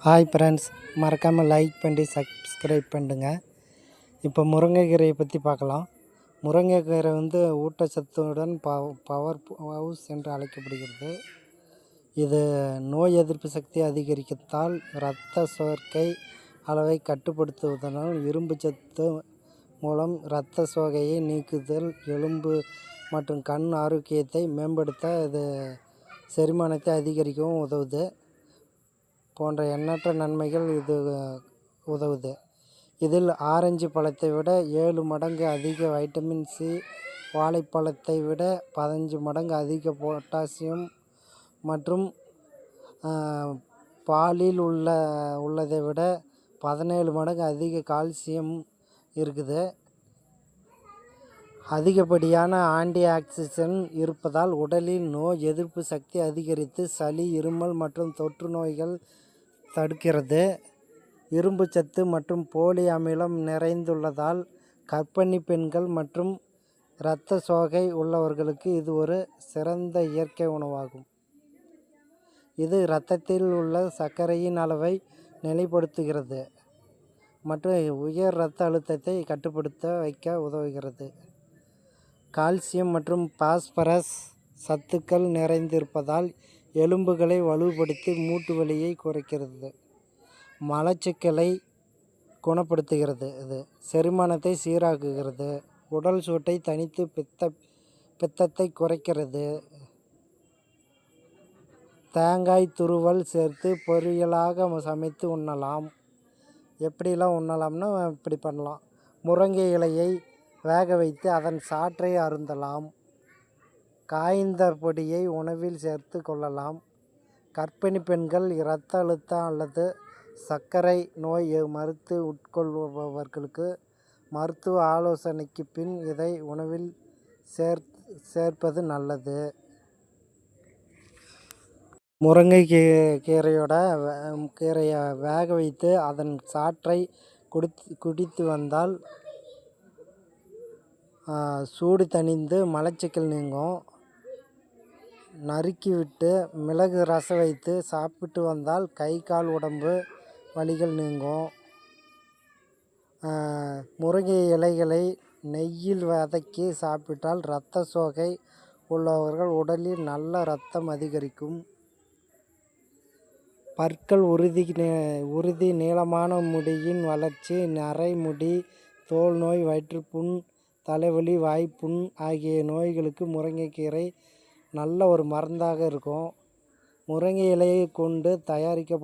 Hi friends, மறக்காமல் like பண்ணி subscribe பண்ணுங்க. இப்போ முருங்கைக்கீரையை பற்றி பார்க்கலாம். முருங்கைக்கீரை ஊட்டச்சத்துடன் பவர் ஹவுஸ் என்று அழைக்கப்படுகிறது. இது நோய் எதிர்ப்பு சக்தி அதிகரிக்கத்தால், இரத்த சோகை அளவை கட்டுப்படுத்துவதனால், இரும்பு சத்து மூலம் இரத்த சோகையை நீக்குதல், எலும்பு மற்றும் கண் ஆரோக்கியத்தை மேம்படுத்த, இது செரிமானத்தை அதிகரிக்கவும் உதவுது போன்ற எண்ணற்ற நன்மைகள் இது உதவுது. இதில் ஆரஞ்சு பழத்தை விட 7 மடங்கு அதிக வைட்டமின் சி, வாழைப்பழத்தை விட 15 மடங்கு அதிக பொட்டாசியம் மற்றும் பாலில் உள்ளதை விட 17 மடங்கு அதிக கால்சியம் இருக்குது. அதிகப்படியான ஆன்டி ஆக்சிடென்ட் இருப்பதால் உடலில் நோய் எதிர்ப்பு சக்தி அதிகரித்து சளி, இருமல் மற்றும் தொற்று நோய்கள் தடுக்கிறது. இரும்பு சத்து மற்றும் போலி அமிலம் நிறைந்துள்ளதால் கர்ப்பிணி பெண்கள் மற்றும் இரத்த சோகை உள்ளவர்களுக்கு இது ஒரு சிறந்த இயற்கை உணவாகும். இது இரத்தத்தில் உள்ள சர்க்கரையின் அளவை நிலைப்படுத்துகிறது மற்றும் உயர் இரத்த அழுத்தத்தை கட்டுப்படுத்த வைக்க உதவுகிறது. கால்சியம் மற்றும் பாஸ்பரஸ் சத்துக்கள் நிறைந்திருப்பதால் எலும்புகளை வலுப்படுத்தி மூட்டு வலியை குறைக்கிறது. மலச்சிக்கலை குணப்படுத்துகிறது. இது செரிமானத்தை சீராக்குகிறது. உடல் சூட்டை தணித்து பித்தத்தை குறைக்கிறது. தேங்காய் துருவல் சேர்த்து பொரியலாக சமைத்து உண்ணலாம். எப்படிலாம் உண்ணலாம்னா இப்படி பண்ணலாம். முருங்கை இலையை வேக வைத்து அதன் சாற்றை அருந்தலாம். காய்ந்த பொடியை உணவில் சேர்த்து கொள்ளலாம். கர்ப்பிணி பெண்கள், இரத்த அழுத்தம் அல்லது சர்க்கரை நோய் மருந்து உட்கொள்பவர்களுக்கு மருத்துவ ஆலோசனைக்கு பின் இதை உணவில் சேர்ப்பது நல்லது. முருங்கை கீரையை வேக வைத்து அதன் சாற்றை குடித்து வந்தால் சூடு தணிந்து மலச்சிக்கல் நீங்கும். நறுக்கிவிட்டு மிளகு ரசம் வைத்து சாப்பிட்டு வந்தால் கை கால் உடம்பு வலிகள் நீங்கும். முருங்கை இலைகளை நெய்யில் வதக்கி சாப்பிட்டால் இரத்த சோகை உள்ளவர்கள் உடலில் நல்ல இரத்தம் அதிகரிக்கும். பற்கள் உறுதி, நீளமான முடியின் வளர்ச்சி, நரை முடி, தோல் நோய், வயிற்றுப்புண், தலைவலி, வாய்ப்புண் ஆகிய நோய்களுக்கு முருங்கைக்கீரை நல்ல ஒரு மருந்தாக இருக்கும். முருங்கை இலையை கொண்டு தயாரிக்கப்படும்